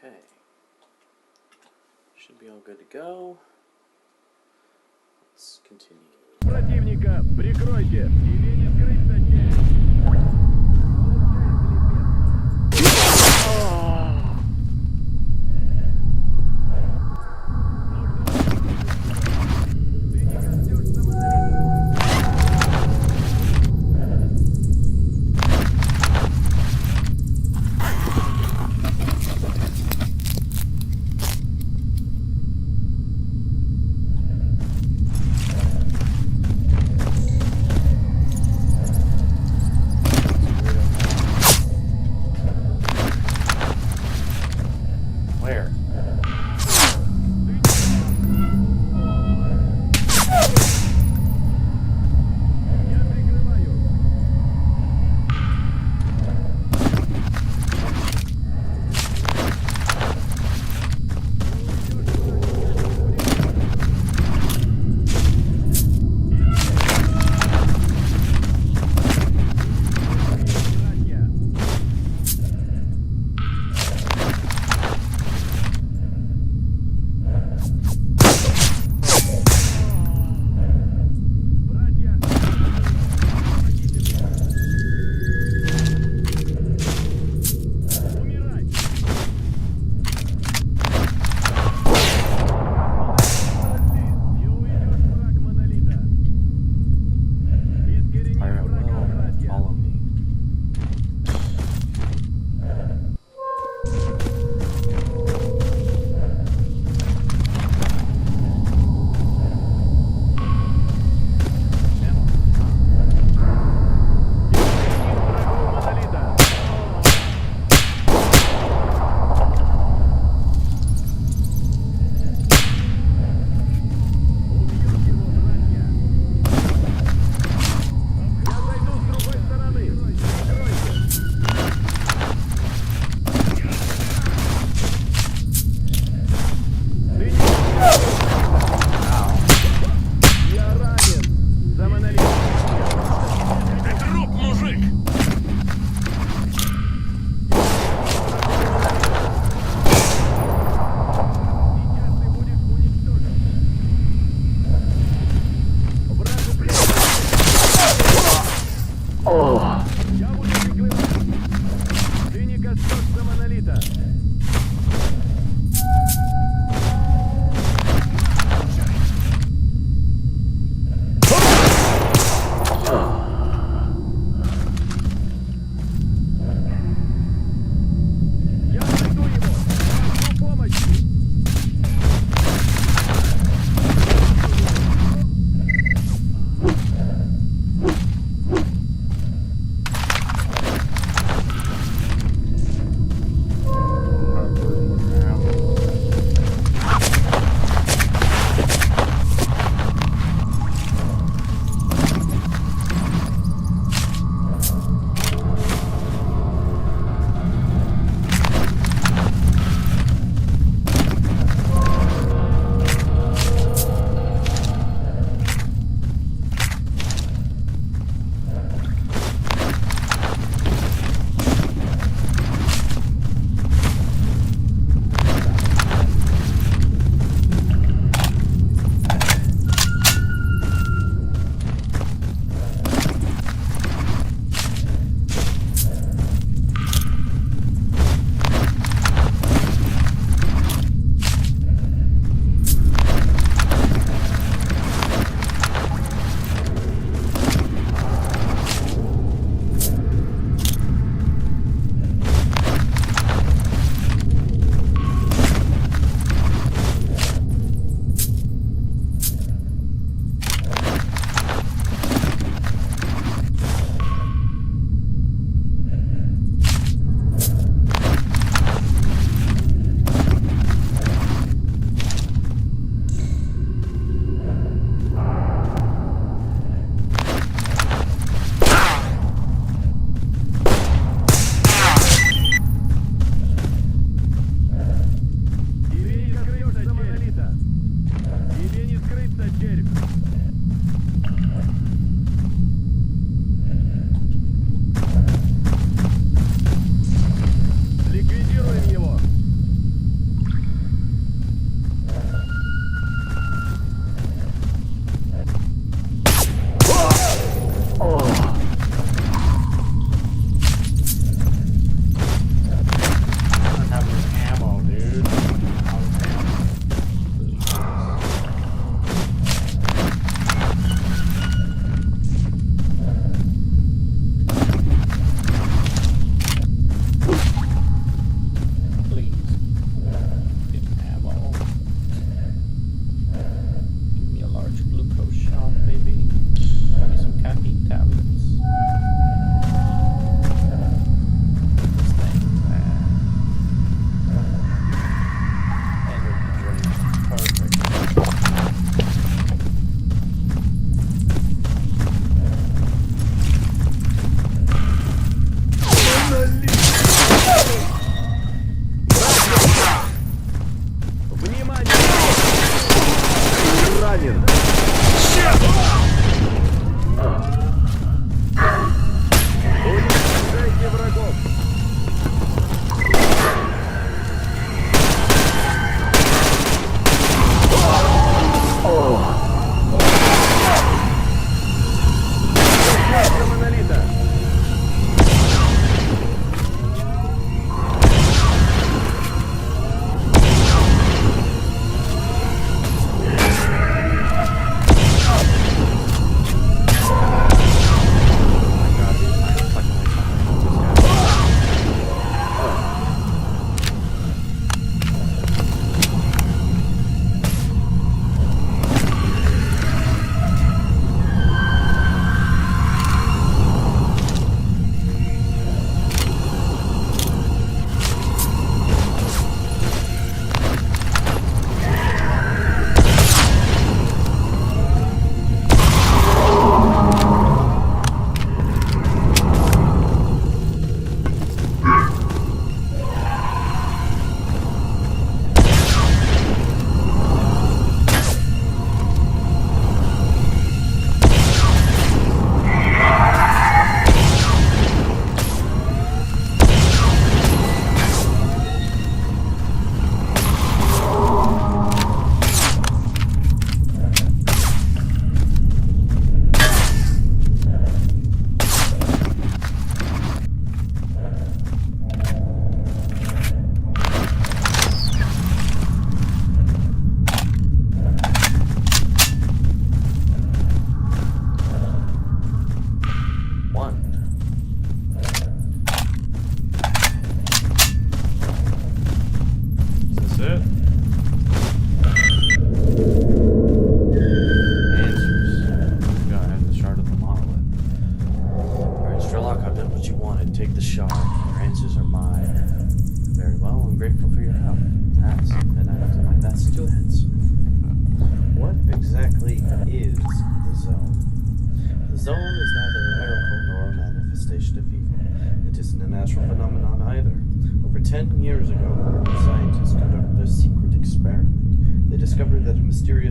Okay. Should be all good to go. Let's continue. Противника прикройте! Тебе не скрыться здесь! ранен. Уничтожайте врагов. Защита монолита.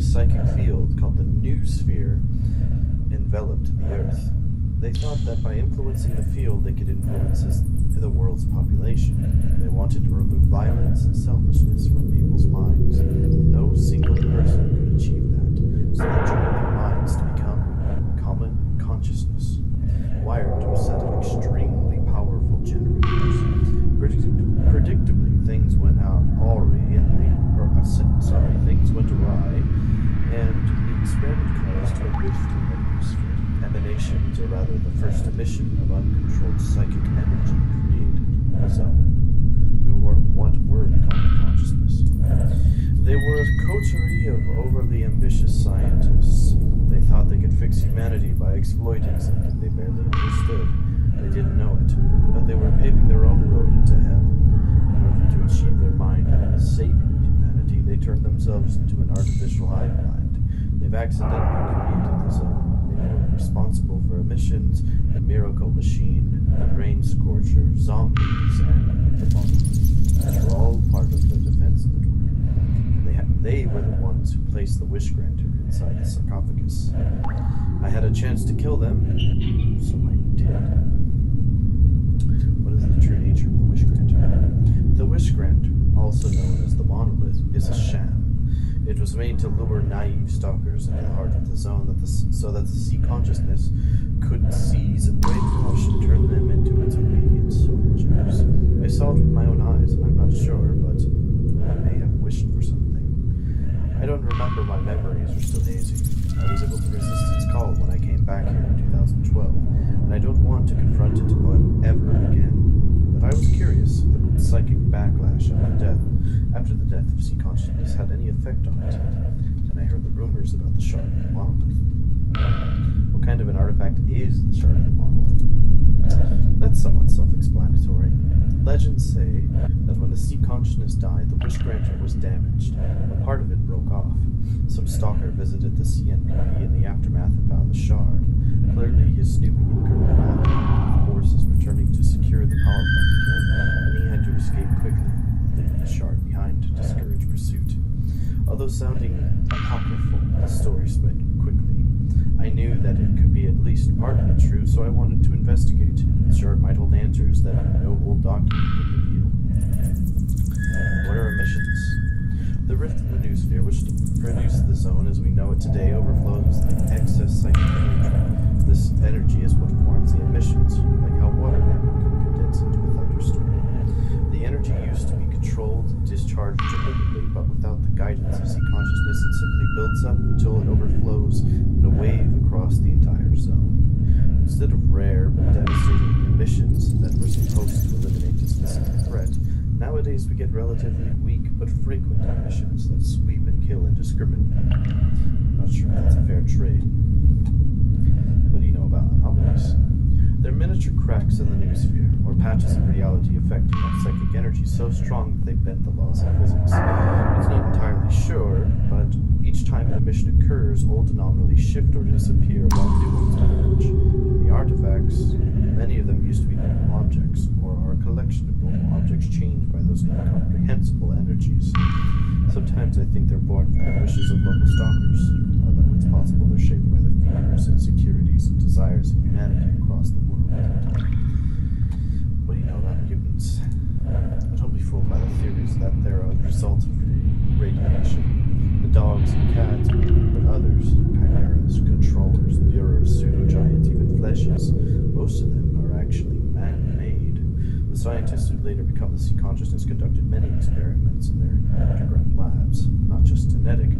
Psychic field called the S.T.A.L.K.E.R enveloped the Earth. They thought that by influencing the field they could influence the world's population. They wanted to remove violence and selfishness from people's minds. No single person could achieve that, so they trained their minds to become common consciousness, wired to a set of extremely powerful generators. Predictably, things went things went awry, and the experiment caused a rift in the atmosphere. Emanations, or rather the first emission of uncontrolled psychic energy, created a zone. Who or what were the common consciousness? They were a coterie of overly ambitious scientists. They thought they could fix humanity by exploiting something they barely understood. They didn't know it, but they were paving their own road into hell. In order to achieve their mind of saving humanity, they turned themselves into an artificial hive mind. They've accidentally created the zone. They were responsible for emissions, the miracle machine, the brain scorcher, zombies, and the bomb. These were all part of the defense network. And they were the ones who placed the wish granter inside the sarcophagus. I had a chance to kill them, so I did. What is the true nature of the wish granter? The wish granter, also known as the monolith, is a sham. It was made to lure naive stalkers into the heart of the zone so that the sea consciousness could seize and brainwash and turn them into its obedient soldiers. I saw it with my own eyes, and I'm not sure, but I may have wished for something. I don't remember, my memories are still hazy. I was able to resist its call when I came back here in 2012, and I don't want to confront it ever again. But I was curious if the psychic backlash after the death of sea consciousness had any effect on it. And I heard the rumors about the shard of the monolith. What kind of an artifact is the shard of the monolith? That's somewhat self-explanatory. Legends say that when the sea consciousness died, the wish granter was damaged. A part of it broke off. Some stalker visited the CNPP in the aftermath and found the shard. Clearly, his snooping incurred the wrath of forces returning to secure the power plant again, and he had to escape quickly, leaving the shard behind to discourage pursuit. Although sounding apocryphal, the story spread quickly. I knew that it could be at least partly true, so I wanted to investigate. Sure, it might hold answers that no old document could reveal. What are emissions? The rift in the noosphere, which produced the zone as we know it today, overflows with excess psychic energy. This energy is what forms the emissions, like how water vapor can condense into a thunderstorm. The energy used to be controlled and discharged deliberately, but without the guidance of sea consciousness, it simply builds up until it overflows in a wave across the entire zone. Instead of rare but devastating emissions that were supposed to eliminate a specific threat, nowadays we get relatively weak but frequent emissions that sweep and kill indiscriminately. I'm not sure if that's a fair trade. What do you know about anomalies? They're miniature cracks in the noosphere, or patches of reality affected by psychic energy so strong that they bend the laws of physics. It's not entirely sure, but each time an emission occurs, old anomalies shift or disappear while new ones emerge. In the artifacts, many of them used to be normal objects, or are a collection of normal objects changed by those incomprehensible energies. Sometimes I think they're born from the wishes of local stalkers, although it's possible they're shaped by the fears, insecurities, and desires of humanity across the world. What do you know about mutants? Don't be fooled by the theories that they're a result of radiation. The dogs and cats, but others, chimeras, controllers, mirrors, pseudo-giants, even fleshes, most of them are actually man-made. The scientists who later become the sea consciousness conducted many experiments in their underground labs, not just genetic,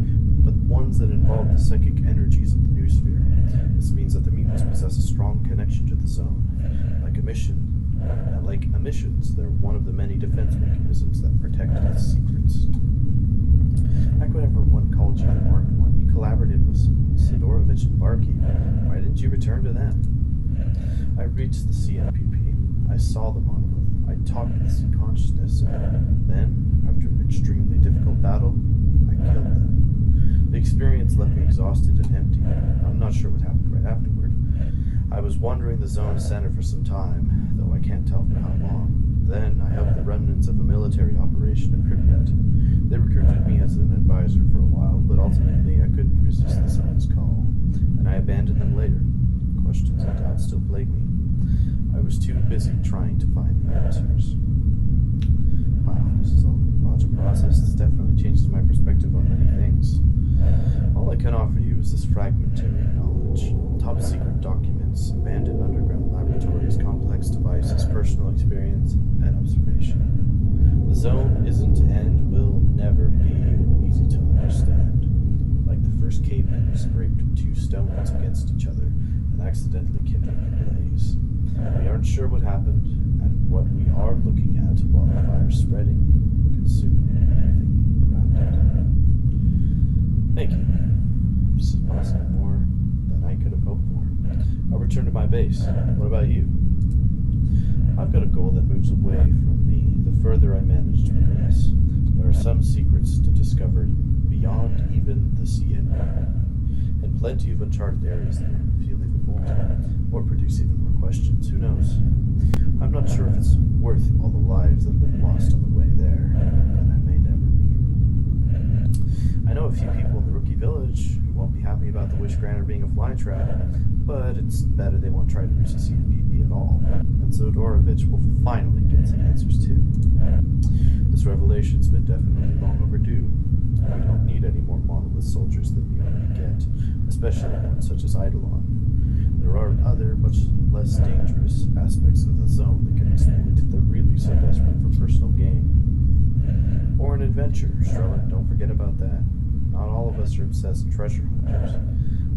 but ones that involved the psychic energies of the noosphere. This means that the mutants possess a strong connection to the zone. Like emissions, they're one of the many defense mechanisms that protect its secrets. Back when everyone called you the Marked One, you collaborated with Sidorovich and Barkey. Why didn't you return to them? I reached the CNPP. I saw the monolith. I talked with the sea consciousness, and then, after an extremely difficult battle, I killed them. The experience left me exhausted and empty. I'm not sure what happened right afterward. I was wandering the zone's center for some time, though I can't tell for how long. Then I helped the remnants of a military operation in Pripyat. They recruited me as an advisor for a while, but ultimately I couldn't resist the zone's call, and I abandoned them later. Questions and doubts still plague me. I was too busy trying to find the answers. Wow, this is a logical process. This definitely changes my perspective on many things. All I can offer you is this fragmentary knowledge. Top secret documents, abandoned underground laboratories, complex devices, personal experience, and observation. The zone isn't and will never be easy to understand. Like the first cavemen who scraped two stones against each other and accidentally kindled a blaze. We aren't sure what happened, and what we are looking at while the fire's spreading, consuming everything around it. Thank you. This is possibly more than I could have hoped for. I'll return to my base. What about you? I've got a goal that moves away from me the further I manage to progress. There are some secrets to discover beyond even the CNP, and plenty of uncharted areas that reveal even more, or produce even more questions. Who knows? I'm not sure if it's worth all the lives that have been lost on the way there, and I may never be. I know a few people in the Rookie Village who won't be happy about the Wish Granter being a flytrap, but it's better they won't try to reach the CNPP at all, and so Dorovich will finally get some answers too. This revelation's been definitely long overdue. We don't need any more monolith soldiers than we already get, especially one such as Eidolon. There are other, much less dangerous aspects of the zone that can exploit if they're really so desperate for personal gain. Or an adventure, Strella, don't forget about that. Not all of us are obsessed treasure hunters.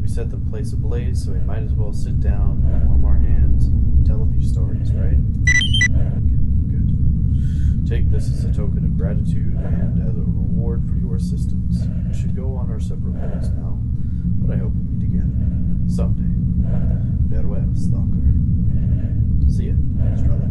We set the place ablaze, so we might as well sit down, warm our hands, and tell a few stories, right? Good. Take this as a token of gratitude and as a reward for your assistance. We should go on our separate ways now, but I hope we meet again. Someday. Farewell, Stalker. See ya, Strella.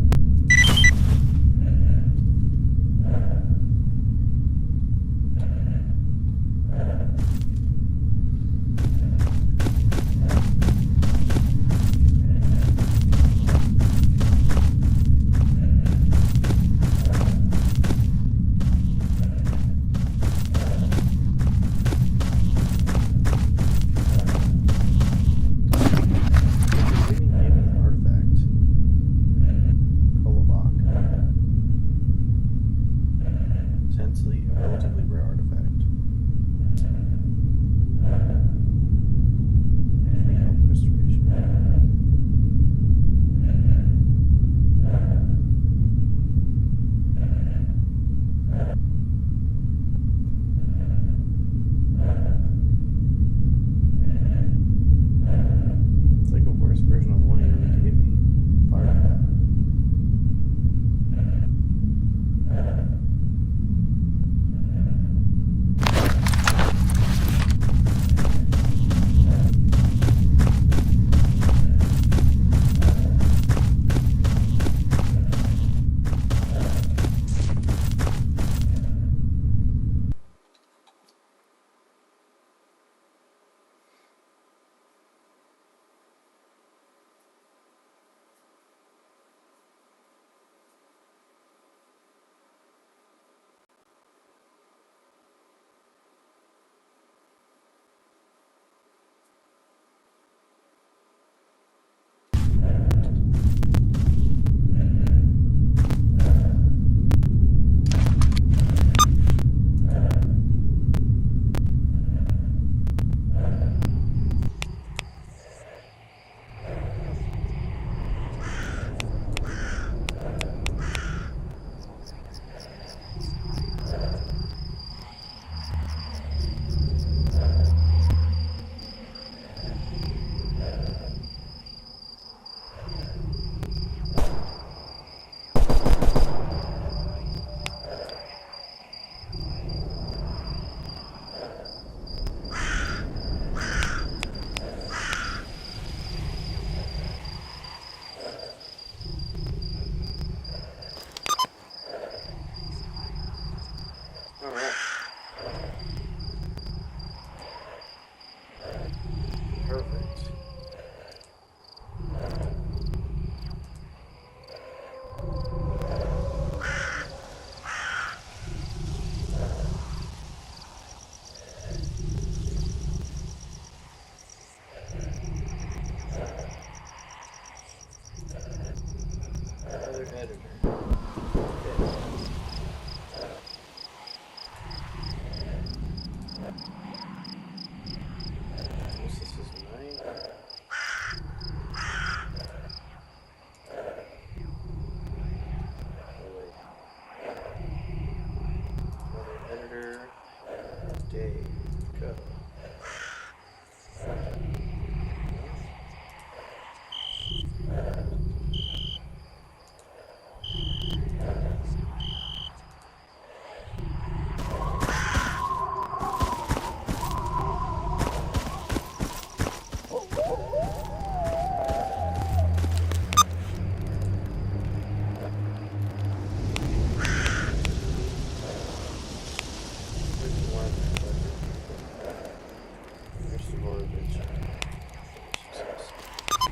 go.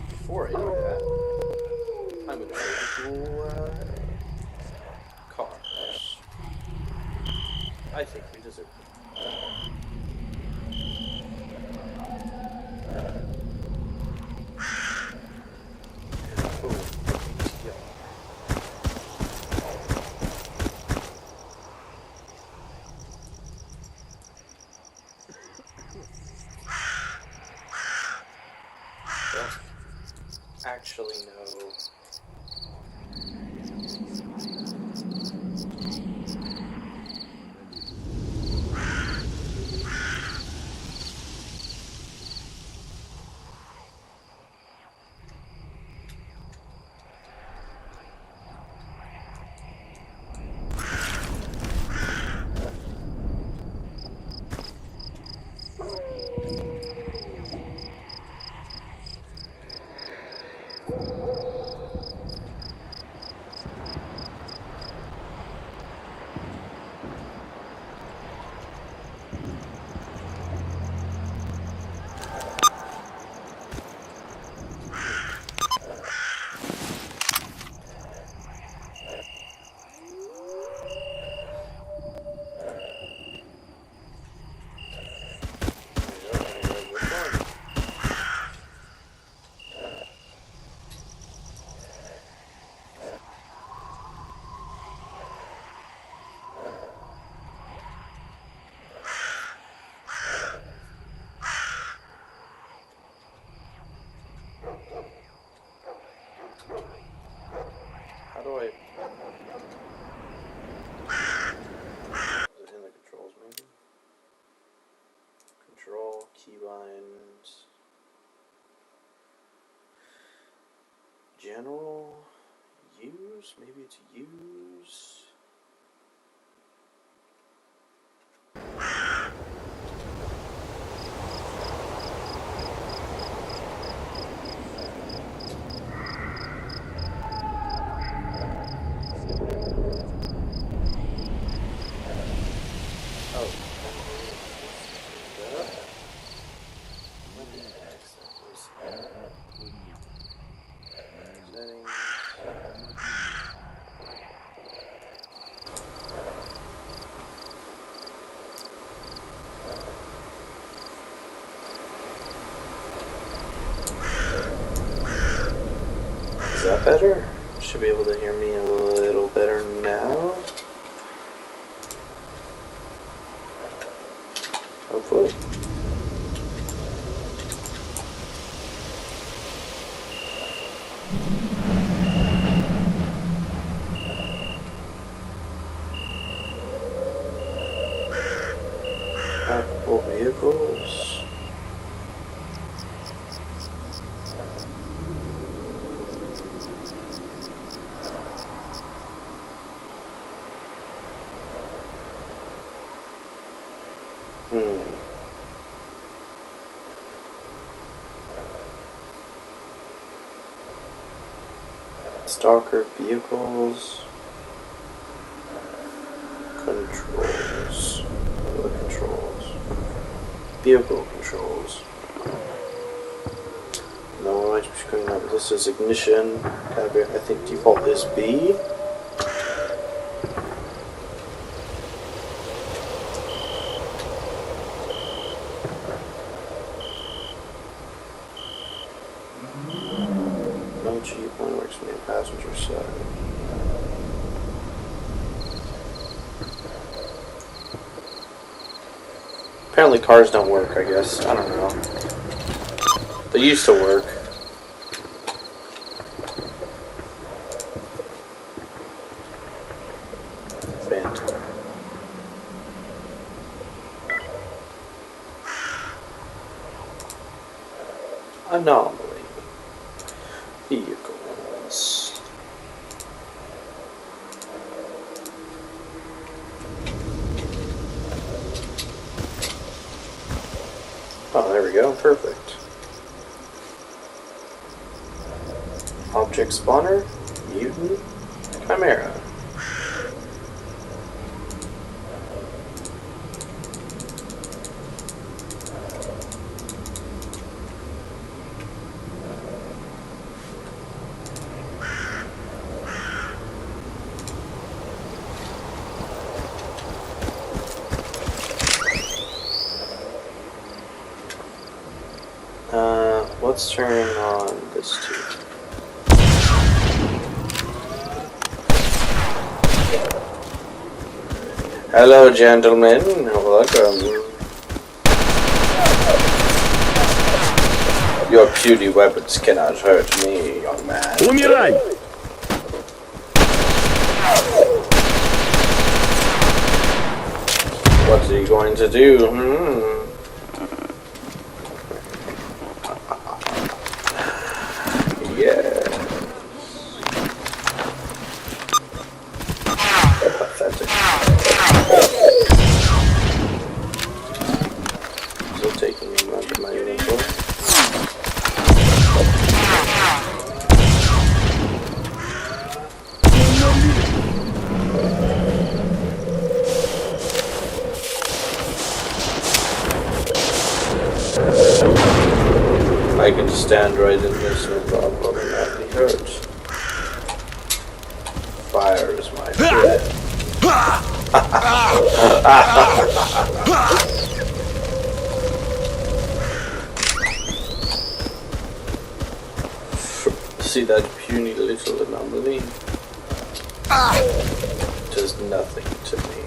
Before I do that, I'm going to show you cool cars. I think we deserve them. Boom. Yeah. Actually, no. How do I... Is it in the controls, maybe? Control, keybinds... General... Use? Maybe it's use... Is that better? Should be able to hear me a little better now. Hopefully. Applicable vehicles. S.T.A.L.K.E.R vehicles. Controls. What are the controls? Vehicle controls. No, I just couldn't remember. This is ignition. I think default is B. No G point works for the passenger side. Apparently cars don't work, I guess. I don't know. They used to work. Vent. Anomaly. Vehicles. Oh, there we go. Perfect. Object spawner. Mutant. Chimera. Let's turn on this too. Hello, gentlemen. Welcome. Your puny weapons cannot hurt me, young man. Умирай! What are you going to do? Yeah. Pathetic. Still taking him out of my inventory. I can stand right in this no problem and not be hurt. Fire is my friend. See that puny little anomaly? Does nothing to me.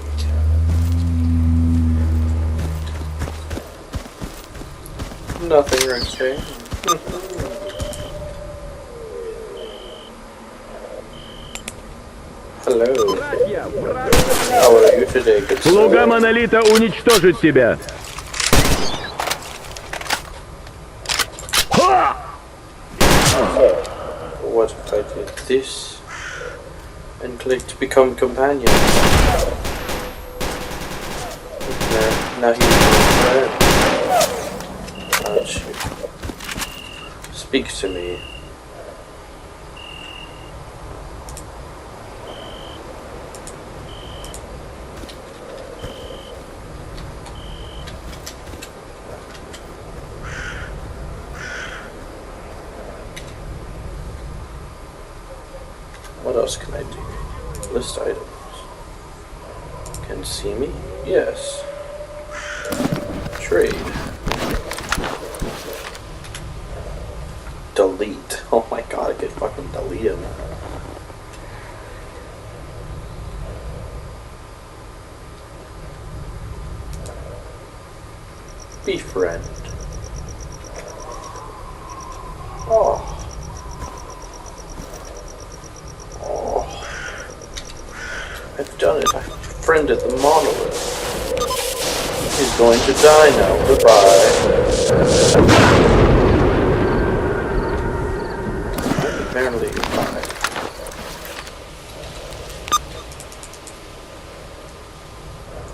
Nothing, okay? Hello. How are you today, good sir? Слуга монолита уничтожит тебя. What if I did this and click to become companion? Now he's my friend. Aren't you? Speak to me. What else can I do? List items. Can see me? Yes. Trade. Delete. Oh my god, I could fucking delete him. Befriend. Oh. I've done it. I've befriended the monolith. He's going to die now. Goodbye. Apparently goodbye.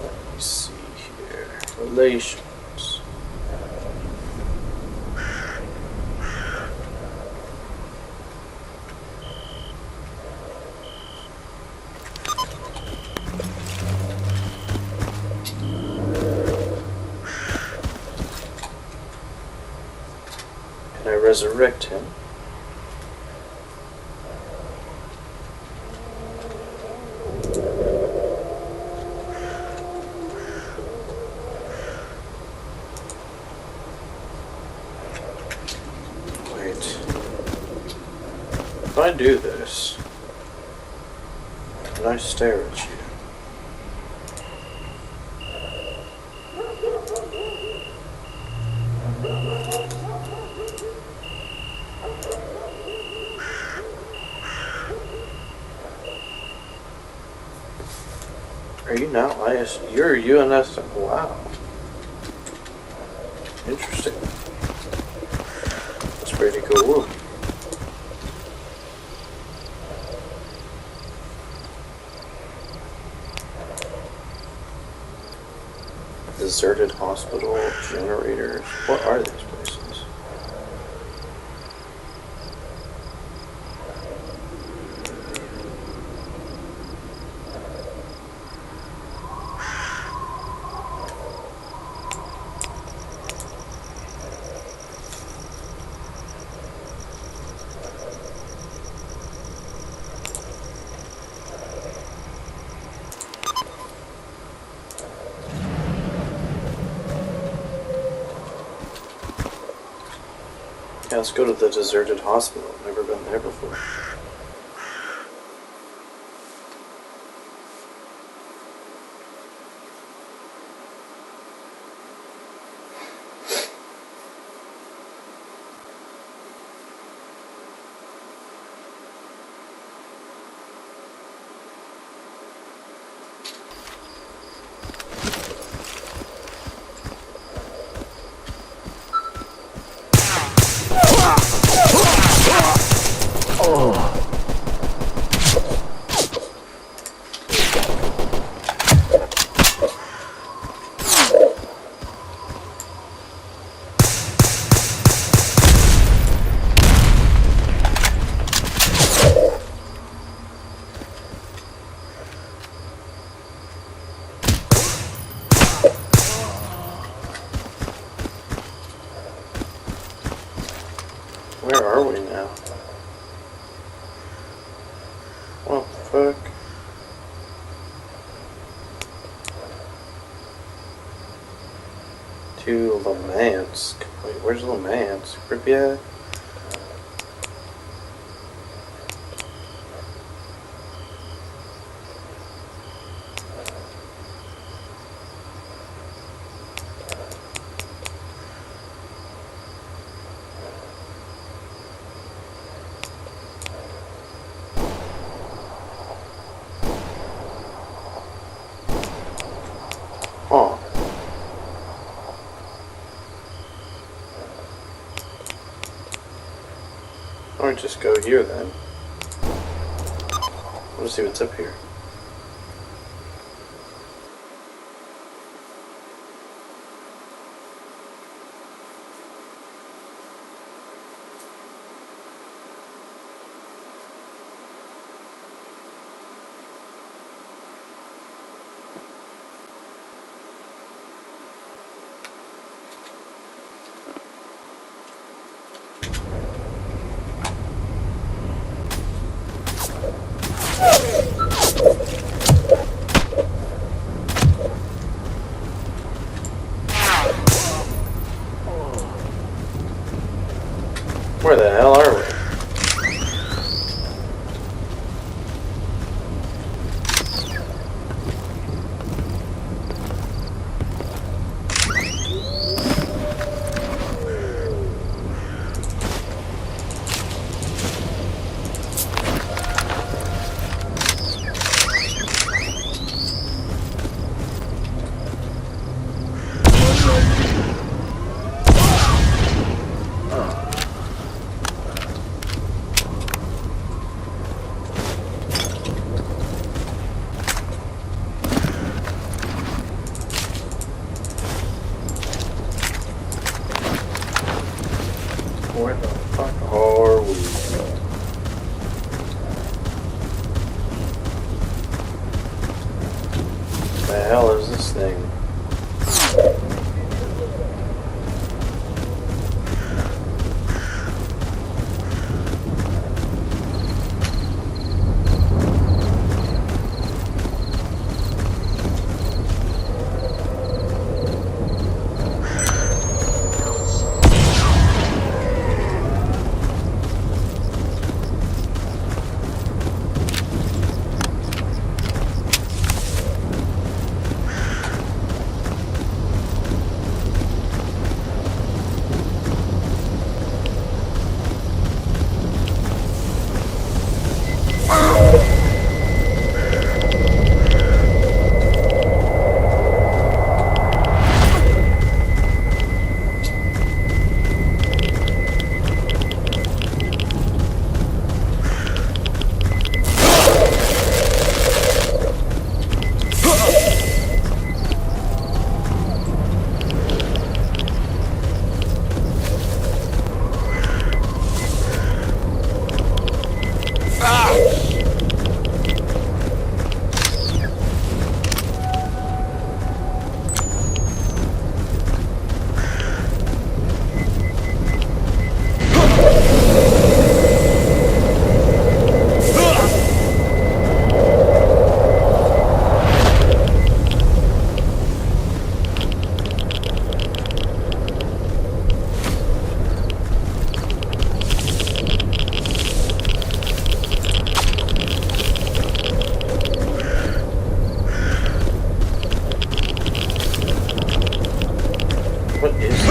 Let me see here. Relations. Can I resurrect him? Wait. If I do this, and I stare at you, are you now you're UNS? Wow. Interesting. pretty cool. Deserted hospital, generators. What are these places? Yeah, let's go to the deserted hospital. Never been there before. Where are we now? What the fuck? To Lamansk. Wait, where's Lamansk? Pripyat? Oh. Why don't we just go here then? Let's see what's up here. Where the hell are we? Where the fuck are we? The hell is this thing? is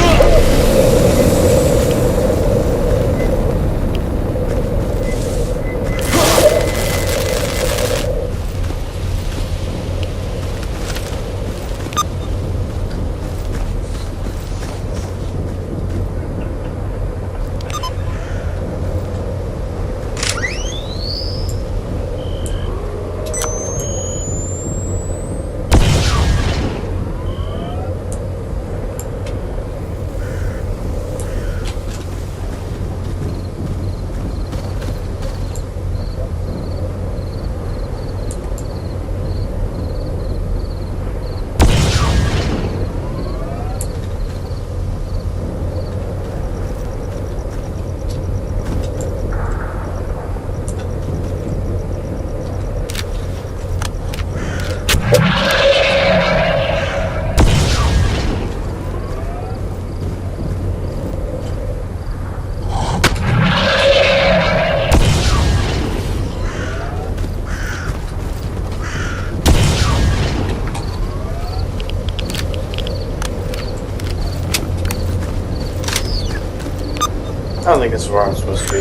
I don't think it's where I'm supposed to be.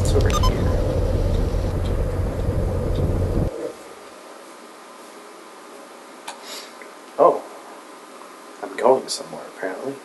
It's over here. Oh. I'm going somewhere, apparently.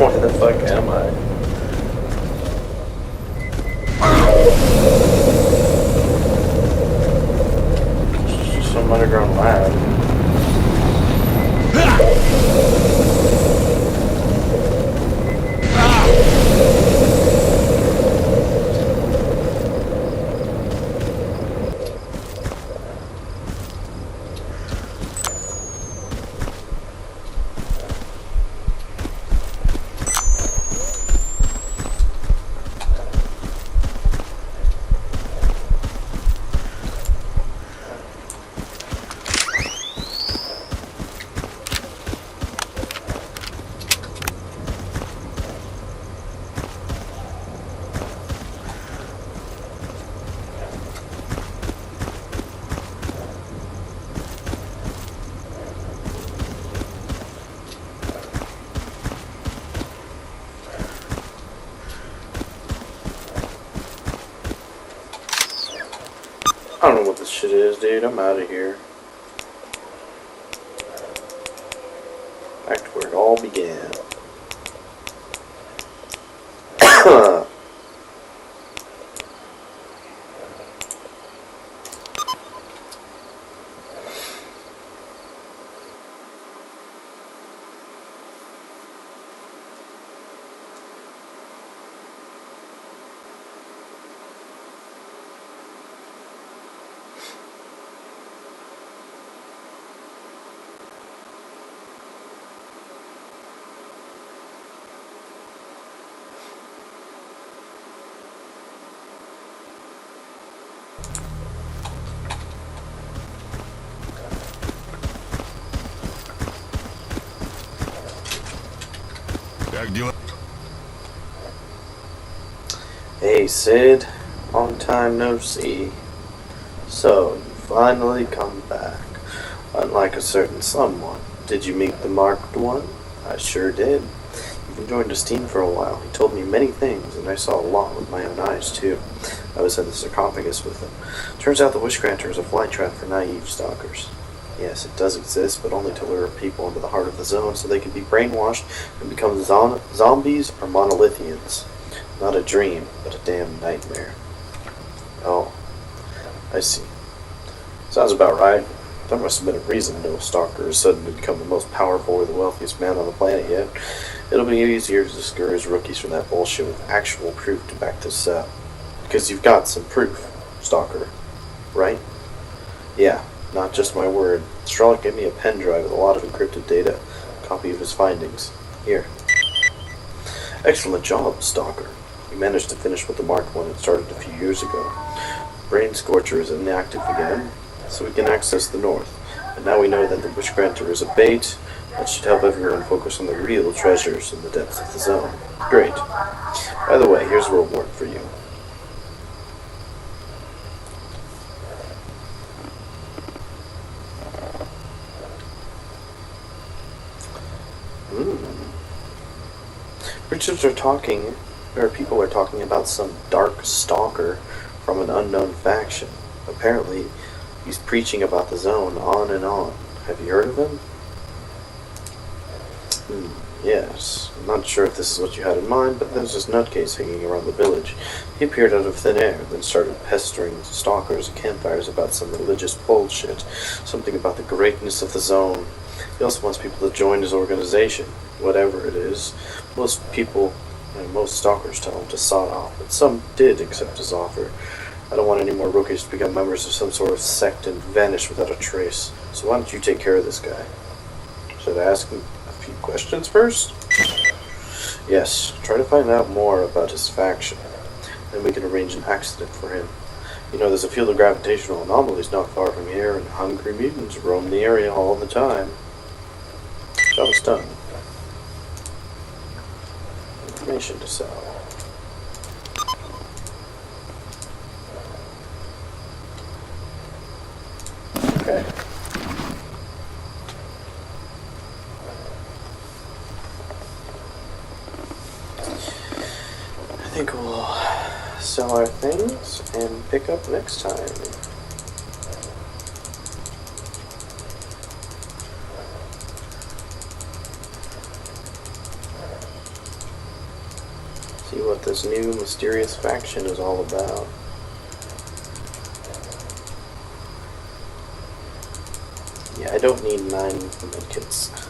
Where the fuck am I? Some underground lab. I don't know what this shit is, dude. I'm out of here. Back to where it all began. Как дела? Hey Sid, long time no see. So, you finally come back. Unlike a certain someone. Did you meet the marked one? I sure did. Even joined his team for a while. He told me many things, and I saw a lot with my own eyes, too. I was at the sarcophagus with him. Turns out the Wish Granter is a flight trap for naive stalkers. Yes, it does exist, but only to lure people into the heart of the zone so they can be brainwashed and become zombies or monolithians. Not a dream, but a damn nightmare. Oh, I see. Sounds about right. There must have been a reason no stalker has suddenly become the most powerful or the wealthiest man on the planet yet. It'll be easier to discourage rookies from that bullshit with actual proof to back this up. Because you've got some proof, Stalker. Right? Yeah, not just my word. S.T.A.L.K.E.R gave me a pen drive with a lot of encrypted data. A copy of his findings. Here. Excellent job, Stalker. You managed to finish what the Mark 1 had started a few years ago. Brain Scorcher is inactive again, so we can access the north. And now we know that the Wish Granter is a bait. That should help everyone focus on the real treasures in the depths of the zone. Great. By the way, here's a reward for you. People are talking about some dark stalker from an unknown faction. Apparently, he's preaching about the zone on and on. Have you heard of him? Yes. I'm not sure if this is what you had in mind, but there's this nutcase hanging around the village. He appeared out of thin air, then started pestering stalkers and campfires about some religious bullshit. Something about the greatness of the zone. He also wants people to join his organization, whatever it is. Most stalkers tell him to sod off, but some did accept his offer. I don't want any more rookies to become members of some sort of sect and vanish without a trace. So why don't you take care of this guy? Should I ask him a few questions first? Yes, try to find out more about his faction. Then we can arrange an accident for him. You know, there's a field of gravitational anomalies not far from here, and hungry mutants roam the area all the time. Job is done. Information to sell. Okay. I think we'll sell our things and pick up next time. See what this new mysterious faction is all about. Yeah, I don't need 9 medkits.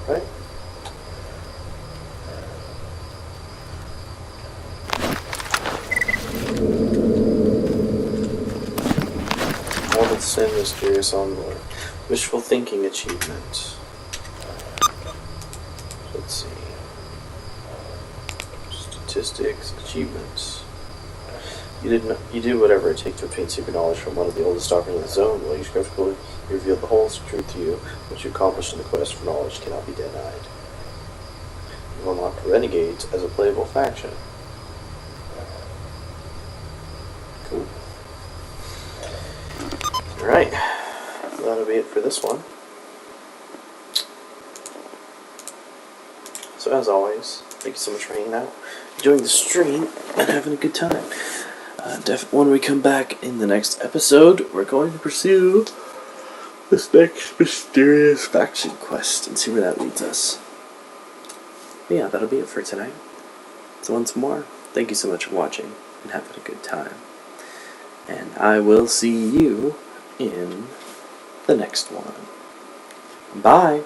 Right? Wanted to send mysterious envoy. Wishful thinking achievement. Let's see. Statistics, achievements. You did whatever it takes to obtain secret knowledge from one of the oldest stalkers in the zone. While you skeptically revealed the whole truth to you, what you accomplished in the quest for knowledge cannot be denied. You've unlocked Renegades as a playable faction. Cool. Alright. That'll be it for this one. So as always, thank you so much for hanging out, enjoying the stream, and having a good time. When we come back in the next episode, we're going to pursue this next mysterious faction quest and see where that leads us. But yeah, that'll be it for tonight. So once more, thank you so much for watching and having a good time. And I will see you in the next one. Bye!